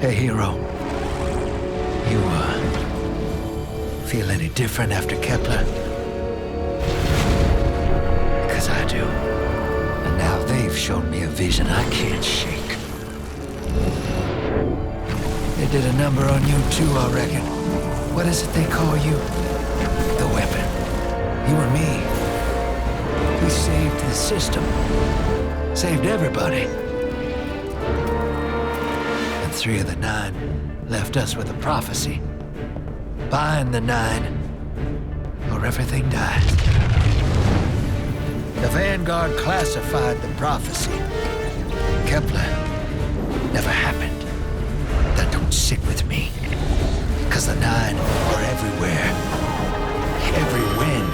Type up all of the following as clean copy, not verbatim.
Hey, hero. You, feel any different after Kepler? Because I do. And now they've shown me a vision I can't shake. They did a number on you too, I reckon. What is it they call you? The weapon. You and me. We saved the system. Saved everybody. And 3 of the 9 left us with a prophecy. Bind the 9, or everything dies. The Vanguard classified the prophecy. Kepler never happened. That don't sit with me. Cause the 9 are everywhere. Every when.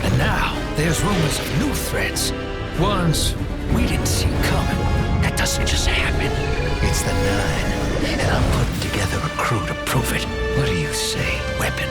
And now, there's rumors of new threats. Ones we didn't see coming. That doesn't just happen. It's the 9, and I'm putting together a crew to prove it. What do you say, weapon?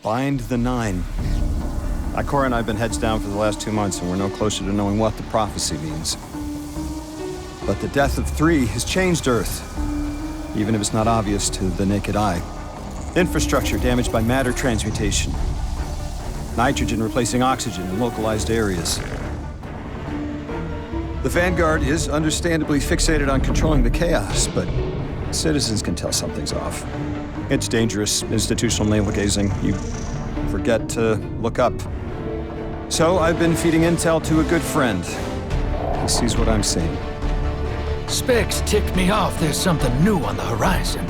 Bind the 9. Ikora and I have been heads down for the last 2 months, and we're no closer to knowing what the prophecy means. But the death of 3 has changed Earth, even if it's not obvious to the naked eye. Infrastructure damaged by matter transmutation. Nitrogen replacing oxygen in localized areas. The Vanguard is understandably fixated on controlling the chaos, but citizens can tell something's off. It's dangerous, institutional navel-gazing. You forget to look up. So I've been feeding intel to a good friend. He sees what I'm seeing. Specs ticked me off there's something new on the horizon.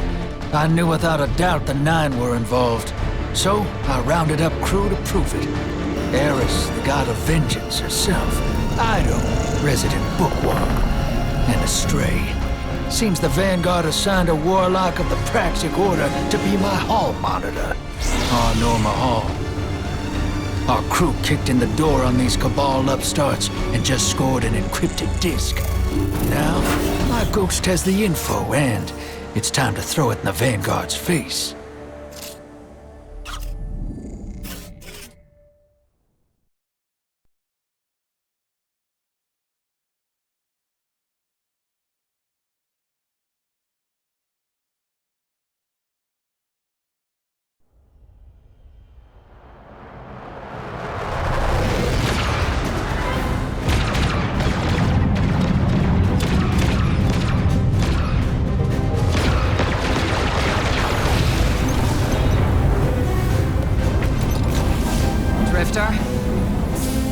I knew without a doubt the 9 were involved. So I rounded up crew to prove it. Eris, the god of vengeance herself. Ido, resident bookworm. And Astray. Seems the Vanguard assigned a warlock of the Praxic Order to be my hall monitor. Norma Hall. Our crew kicked in the door on these Cabal upstarts and just scored an encrypted disk. Now, my ghost has the info, and it's time to throw it in the Vanguard's face.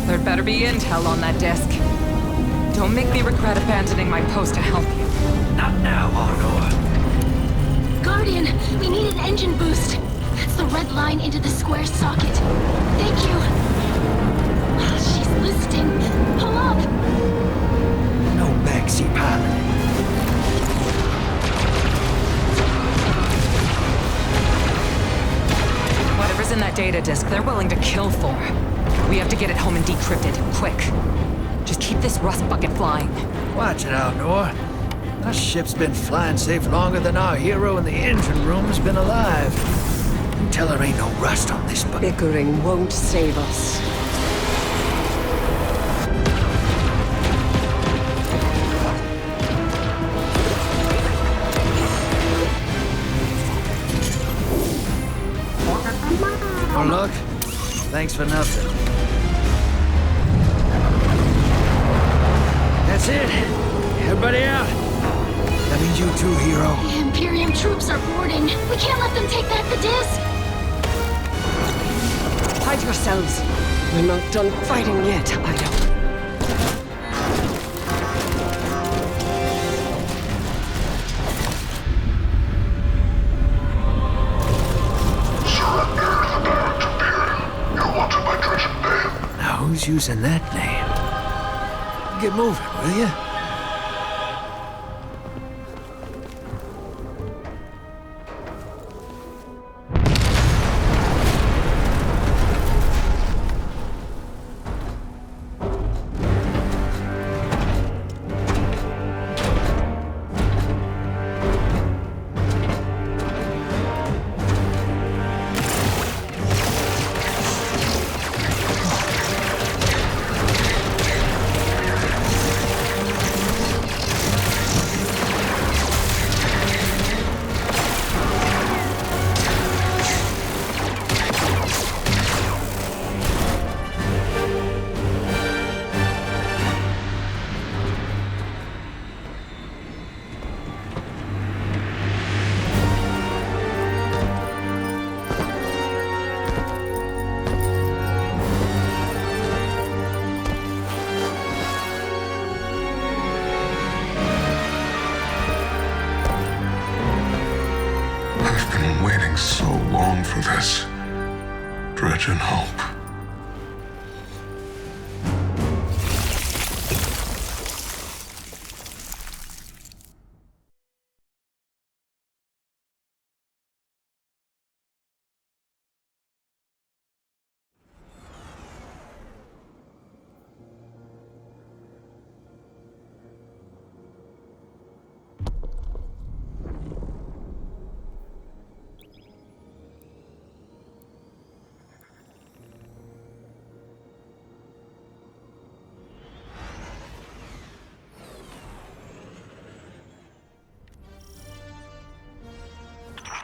There'd better be intel on that disk. Don't make me regret abandoning my post to help you. Not now, Honor. Guardian, we need an engine boost. That's the red line into the square socket. Thank you. She's listening. Pull up. No backseat pilot. Whatever's in that data disk, they're willing to kill for. We have to get it home and decrypt it, quick. Just keep this rust bucket flying. Watch it out, Nor. Our ship's been flying safe longer than our hero in the engine room's been alive. Tell her ain't no rust on this bucket. Bickering won't save us. Oh, look. Thanks for nothing. That's it. Everybody out. That means you too, hero. The Imperium troops are boarding. We can't let them take back the disc. Hide yourselves. We're not done fighting yet, Ido. Who's using that name? Get moving, will you? for this. Dredge and hope.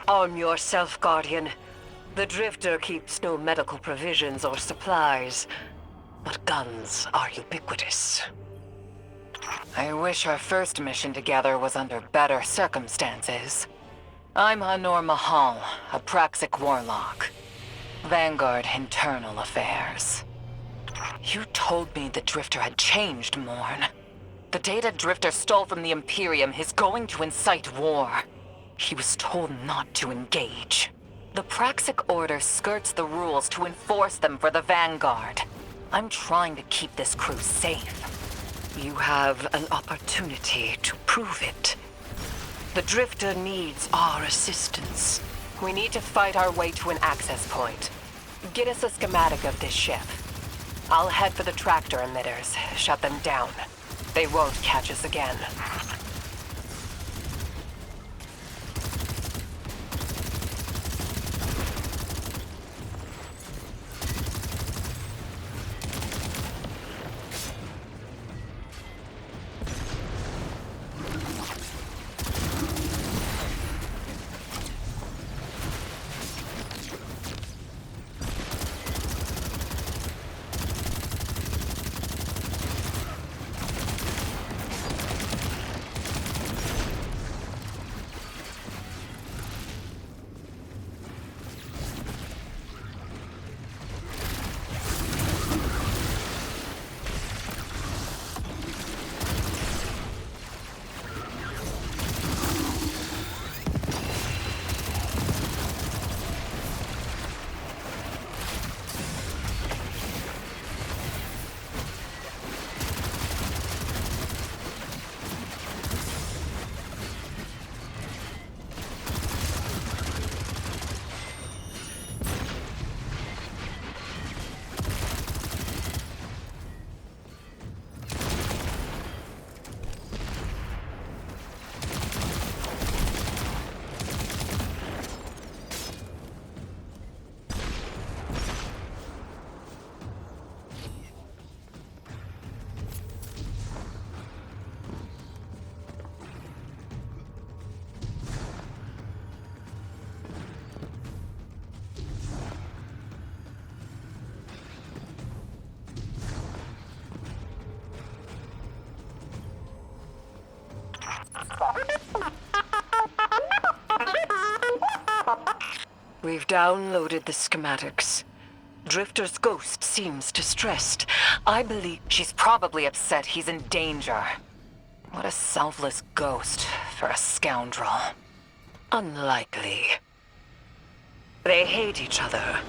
Arm yourself, Guardian. The Drifter keeps no medical provisions or supplies, but guns are ubiquitous. I wish our first mission together was under better circumstances. I'm Hanor Mahal, a Praxic warlock. Vanguard Internal Affairs. You told me the Drifter had changed, Morn. The data Drifter stole from the Imperium is going to incite war. He was told not to engage. The Praxic Order skirts the rules to enforce them for the Vanguard. I'm trying to keep this crew safe. You have an opportunity to prove it. The Drifter needs our assistance. We need to fight our way to an access point. Get us a schematic of this ship. I'll head for the tractor emitters, shut them down. They won't catch us again. We've downloaded the schematics. Drifter's ghost seems distressed. I believe She's probably upset he's in danger. What a selfless ghost for a scoundrel. unlikely. They hate each other,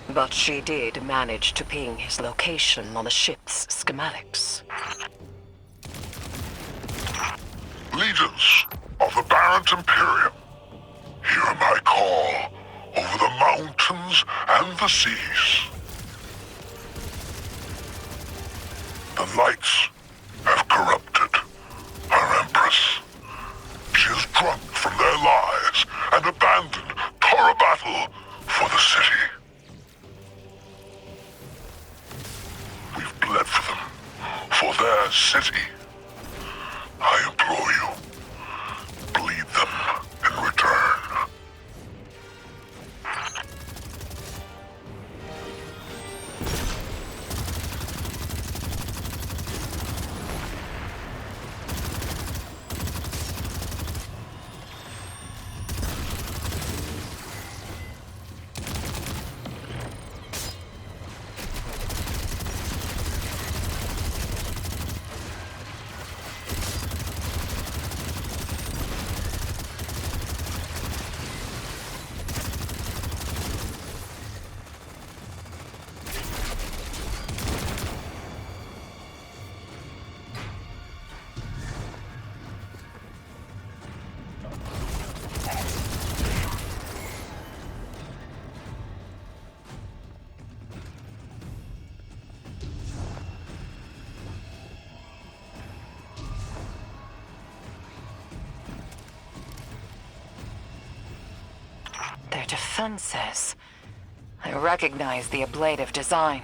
but she did manage to ping his location on the ship's schematics. Legions of the Barrent Imperium, hear my call over the mountains and the seas. The lights have corrupted our Empress. She is drunk from their lies and abandoned Torah battle for the city. We've bled for them, for their city. I implore you, bleed them in return. their defenses. I recognize the ablative design.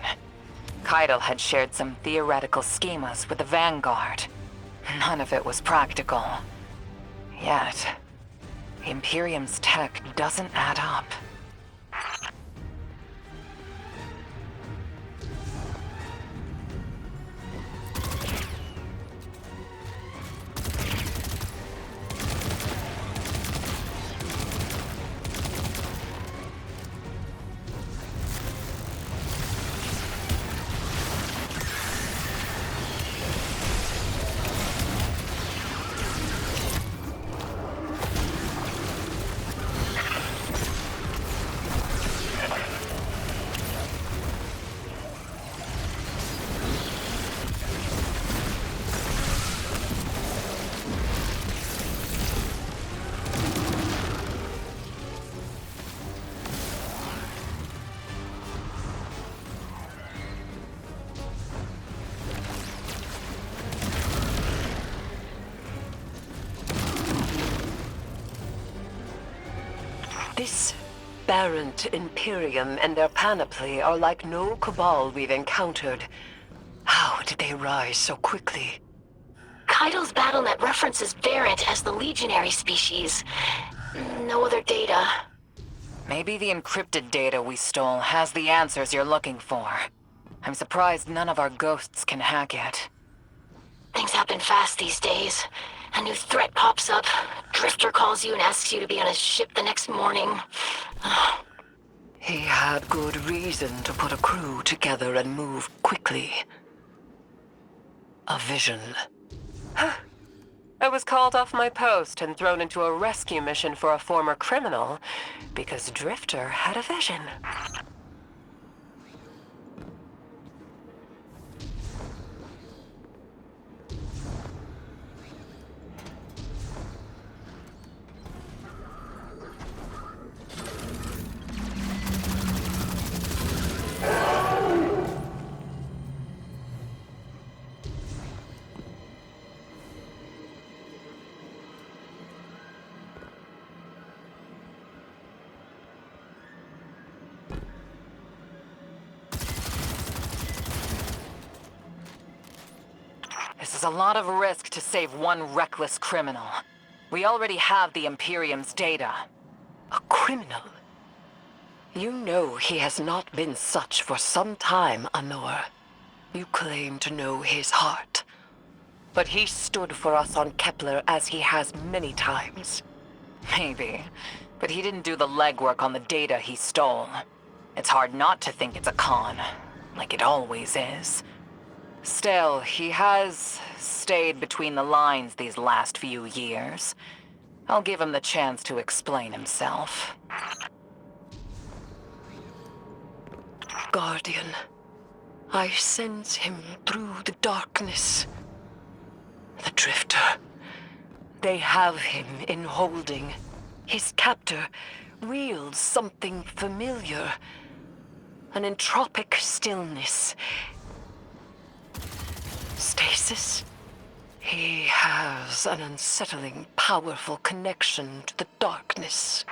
Keitel had shared some theoretical schemas with the Vanguard. None of it was practical. Yet, the Imperium's tech doesn't add up. This aberrant Imperium and their panoply are like no Cabal we've encountered. How did they rise so quickly? Keitel's BattleNet references Variant as the legionary species. No other data. Maybe the encrypted data we stole has the answers you're looking for. I'm surprised none of our ghosts can hack it. Things happen fast these days. A new threat pops up. Drifter calls you and asks you to be on his ship the next morning. He had good reason to put a crew together and move quickly. A vision. I was called off my post and thrown into a rescue mission for a former criminal because Drifter had a vision. This is a lot of risk to save one reckless criminal. We already have the Imperium's data. A criminal? You know he has not been such for some time, Anor. You claim to know his heart. But he stood for us on Kepler as he has many times. Maybe, but he didn't do the legwork on the data he stole. It's hard not to think it's a con, like it always is. Still, he has stayed between the lines these last few years. I'll give him the chance to explain himself. Guardian, I sense him through the darkness. The Drifter. They have him in holding. His captor wields something familiar. An entropic stillness. Stasis? He has an unsettling, powerful connection to the darkness.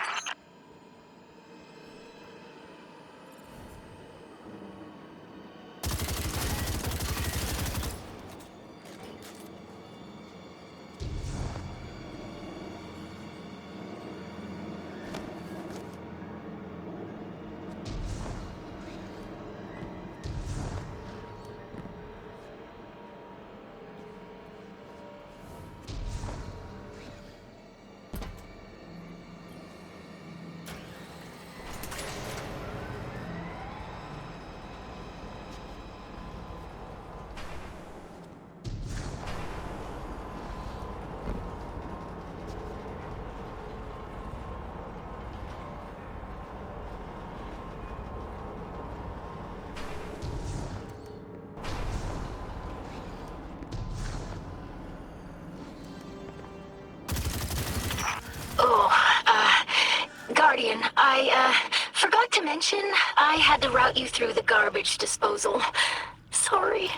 Guardian, I forgot to mention I had to route you through the garbage disposal. Sorry.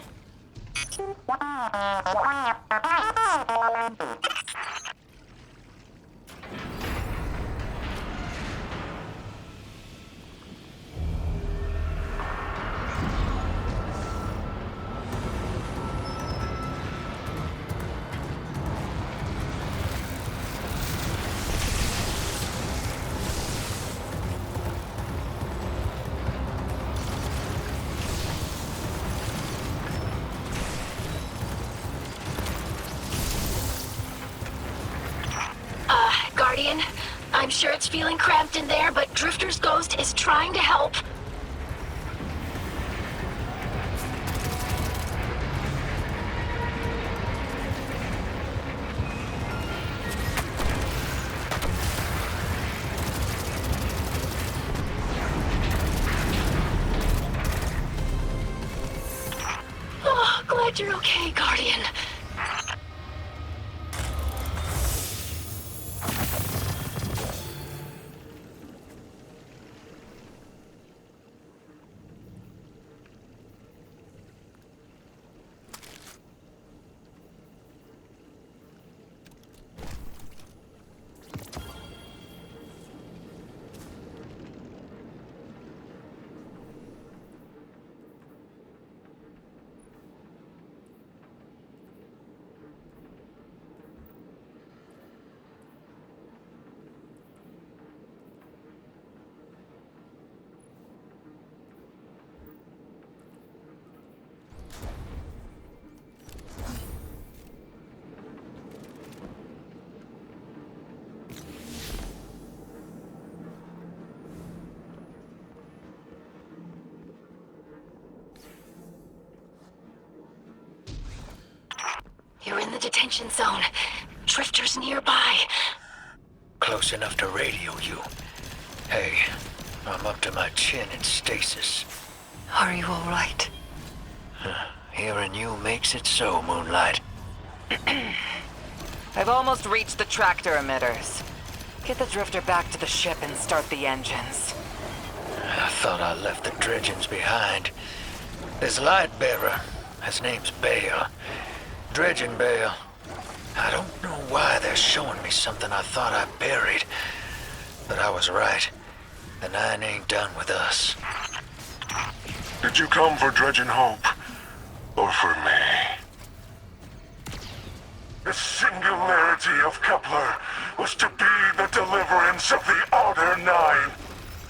I'm sure it's feeling cramped in there, but Drifter's ghost is trying to help. Oh, glad you're okay, Guardian. You're in the detention zone. Drifter's nearby. Close enough to radio you. Hey, I'm up to my chin in stasis. Are you all right? Hearing you makes it so, Moonlight. I've almost reached the tractor emitters. Get the drifter back to the ship and start the engines. I thought I left the dredgings behind. This light bearer, his name's Bale. Dredging Bale. I don't know why they're showing me something I thought I buried. But I was right. The Nine ain't done with us. Did you come for Dredging Hope? Or for me? The singularity of Kepler was to be the deliverance of the Outer Nine.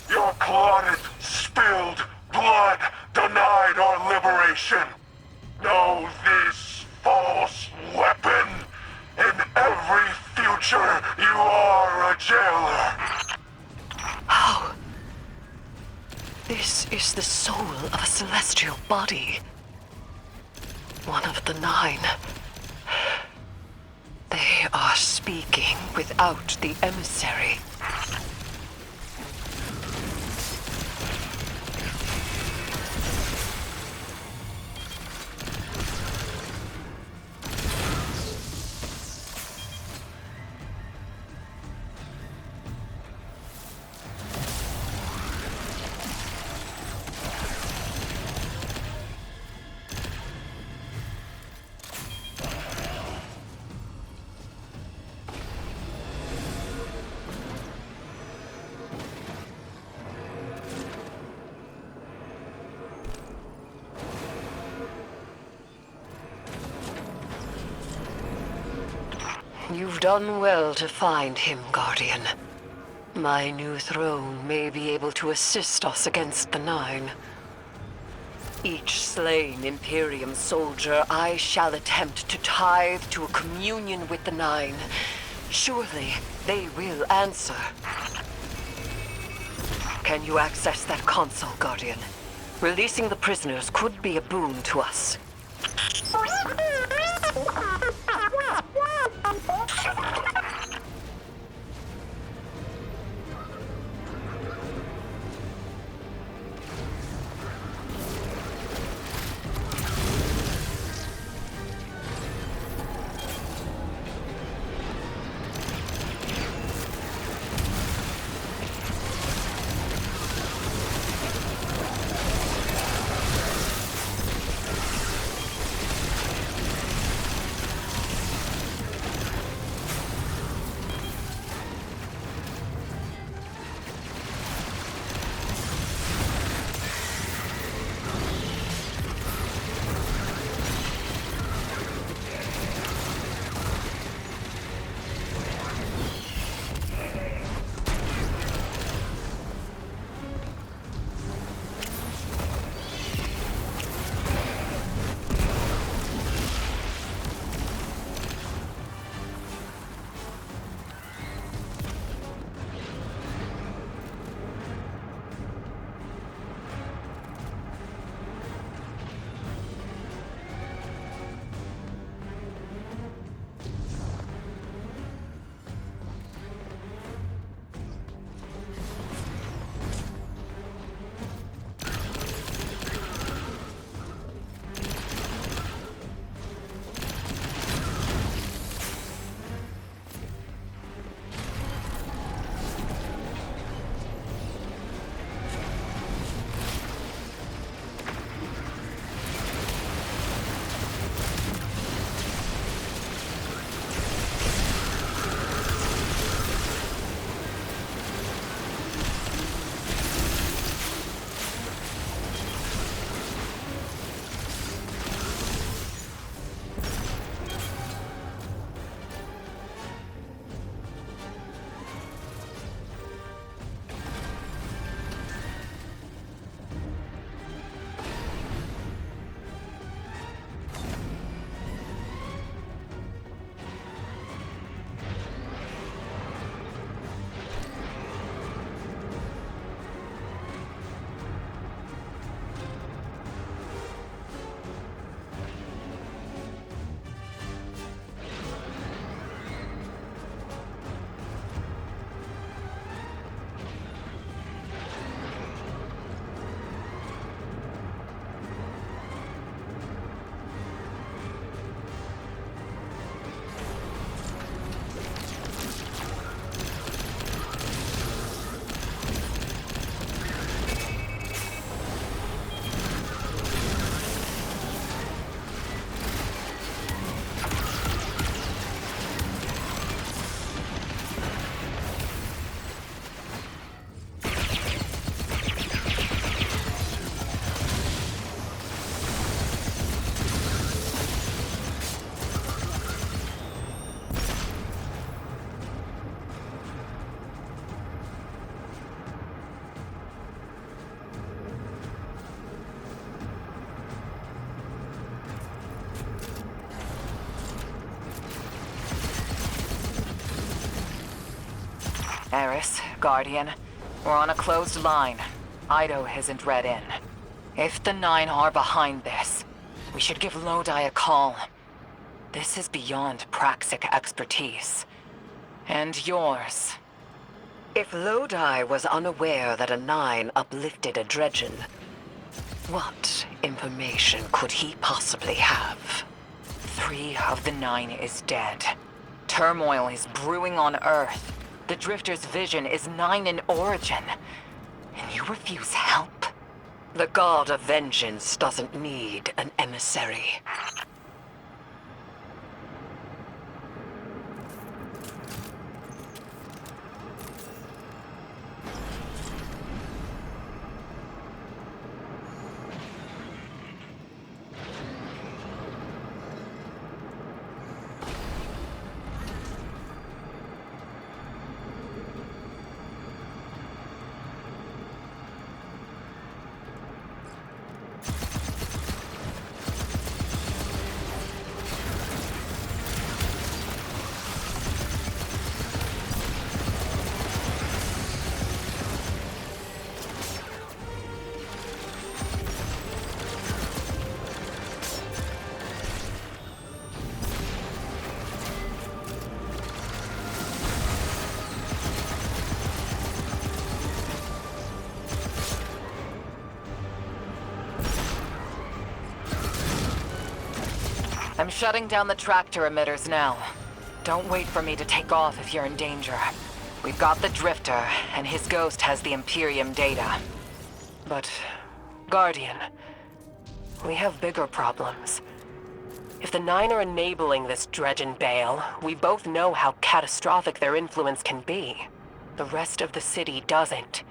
Your clotted, spilled blood denied our liberation. Know this false weapon. In every future, you are a jailer. How? This is the soul of a celestial body. One of the Nine. They are speaking without the emissary. You've done well to find him, Guardian. My new throne may be able to assist us against the Nine. Each slain Imperium soldier I shall attempt to tithe to a communion with the Nine. Surely they will answer. Can you access that console, Guardian? Releasing the prisoners could be a boon to us. Eris, Guardian, we're on a closed line. Ido isn't read in. If the Nine are behind this, we should give Lodi a call. This is beyond Praxic expertise. And yours. If Lodi was unaware that a 9 uplifted a Dredgen, what information could he possibly have? 3 of the 9 is dead. Turmoil is brewing on Earth. The Drifter's vision is 9 in origin. And you refuse help? The God of Vengeance doesn't need an emissary. I'm shutting down the tractor emitters now. Don't wait for me to take off if you're in danger. We've got the Drifter, and his ghost has the Imperium data. But, Guardian, we have bigger problems. If the 9 are enabling this Dredgen Bale, we both know how catastrophic their influence can be. The rest of the city doesn't.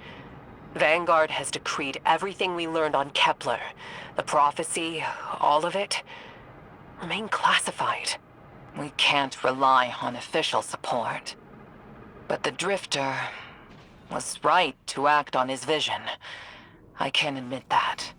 Vanguard has decreed everything we learned on Kepler, the prophecy, all of it, remain classified. We can't rely on official support. But the Drifter was right to act on his vision. I can admit that.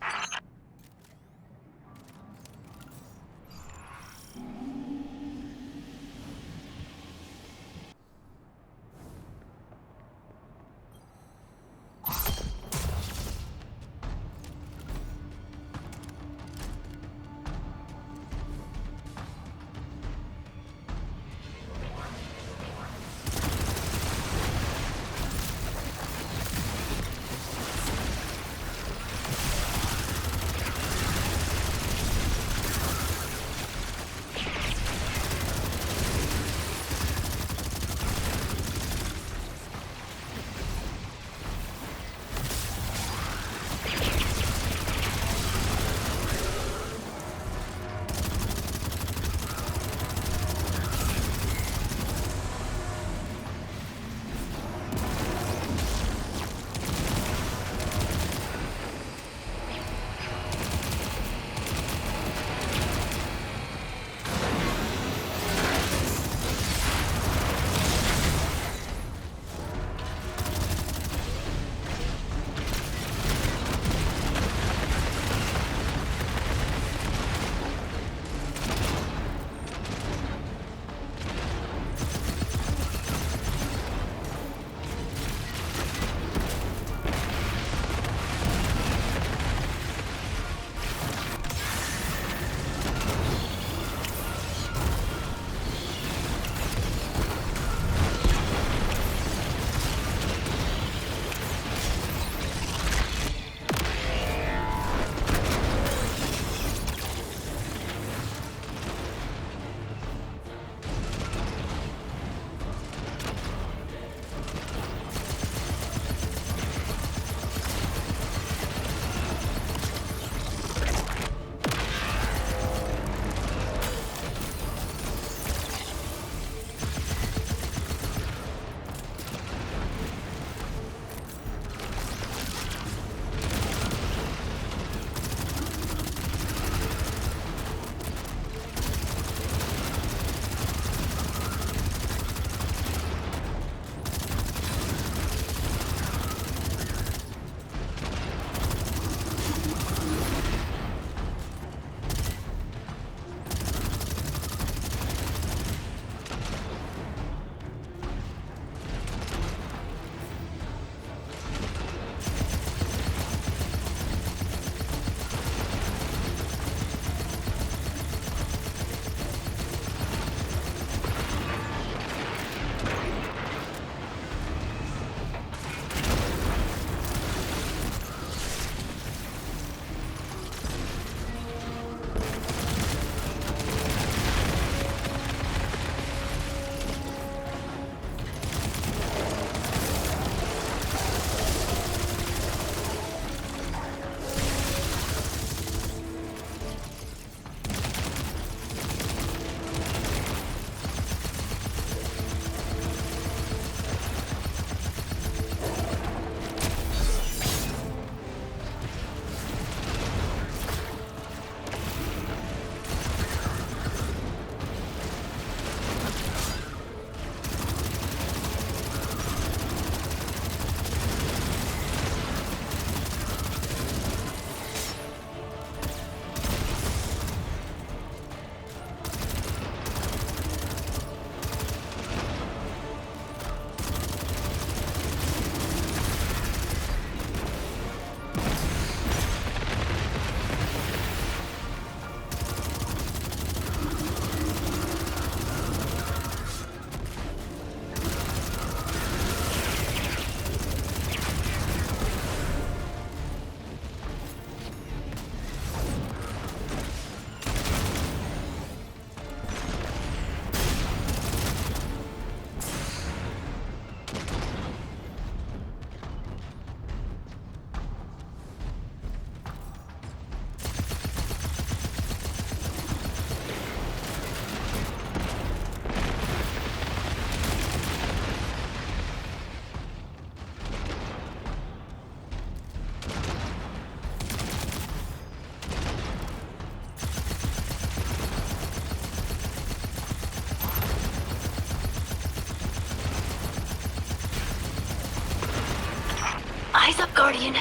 Eyes up, Guardian.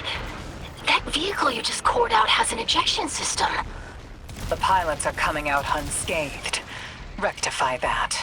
That vehicle you just cored out has an ejection system. The pilots are coming out unscathed. Rectify that.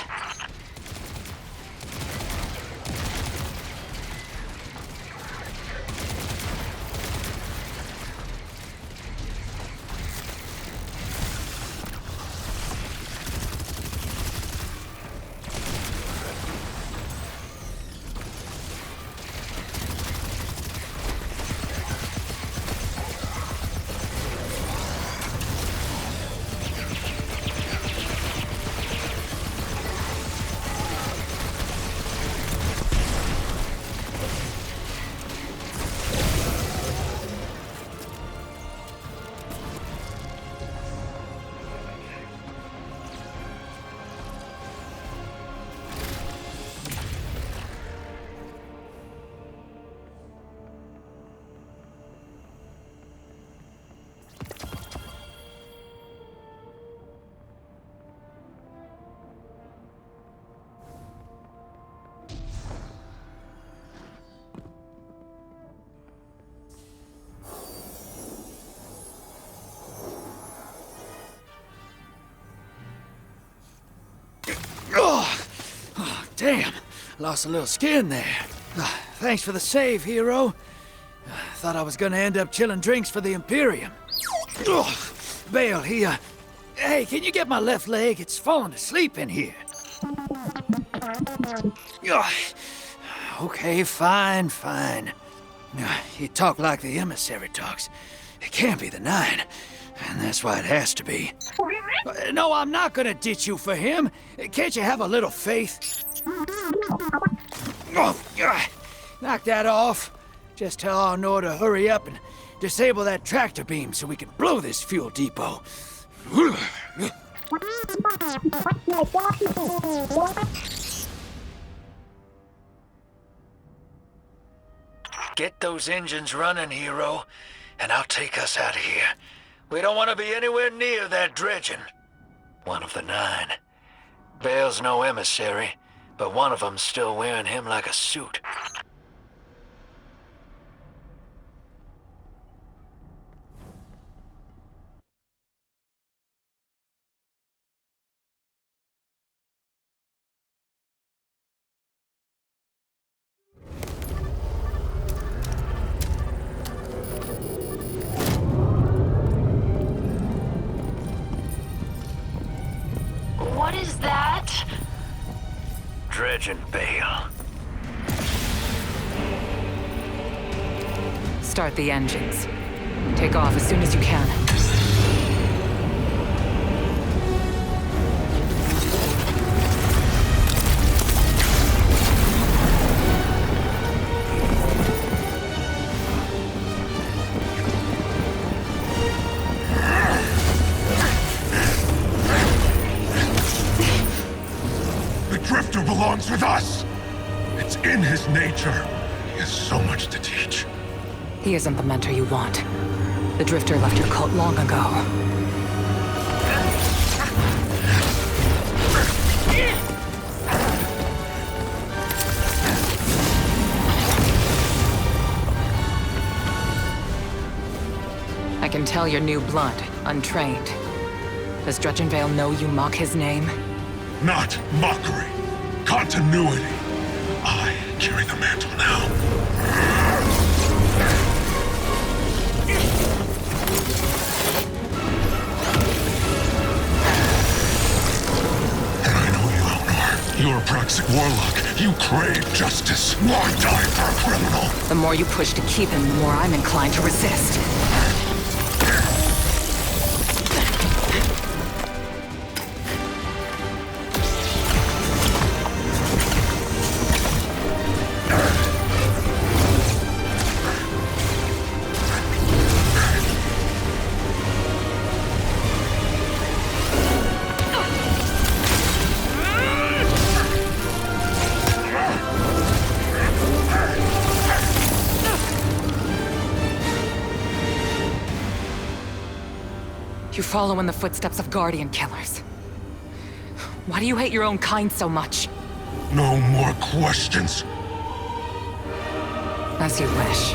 Damn, lost a little skin there. Thanks for the save, hero. Thought I was gonna end up chilling drinks for the Imperium. Bale, hey, can you get my left leg? It's falling asleep in here. Okay, fine. You talk like the emissary talks. It can't be the 9, and that's why it has to be. No, I'm not gonna ditch you for him. Can't you have a little faith? Knock that off. Just tell Arnor to hurry up and disable that tractor beam so we can blow this fuel depot. Get those engines running, hero, and I'll take us out of here. We don't want to be anywhere near that dredging. One of the 9. Bale's no emissary, but one of them's still wearing him like a suit. What is that? Dredging, Bale. Start the engines. Take off as soon as you can. Drifter belongs with us! It's in his nature. He has so much to teach. He isn't the mentor you want. The Drifter left your cult long ago. I can tell you're new blood, untrained. Does Dredgenvale know you mock his name? Not mockery. Continuity. I carry the mantle now. And I know you, Elnor. You're a Praxic warlock. You crave justice. Why die for a criminal? The more you push to keep him, the more I'm inclined to resist. You follow in the footsteps of Guardian killers. Why do you hate your own kind so much? No more questions. As you wish.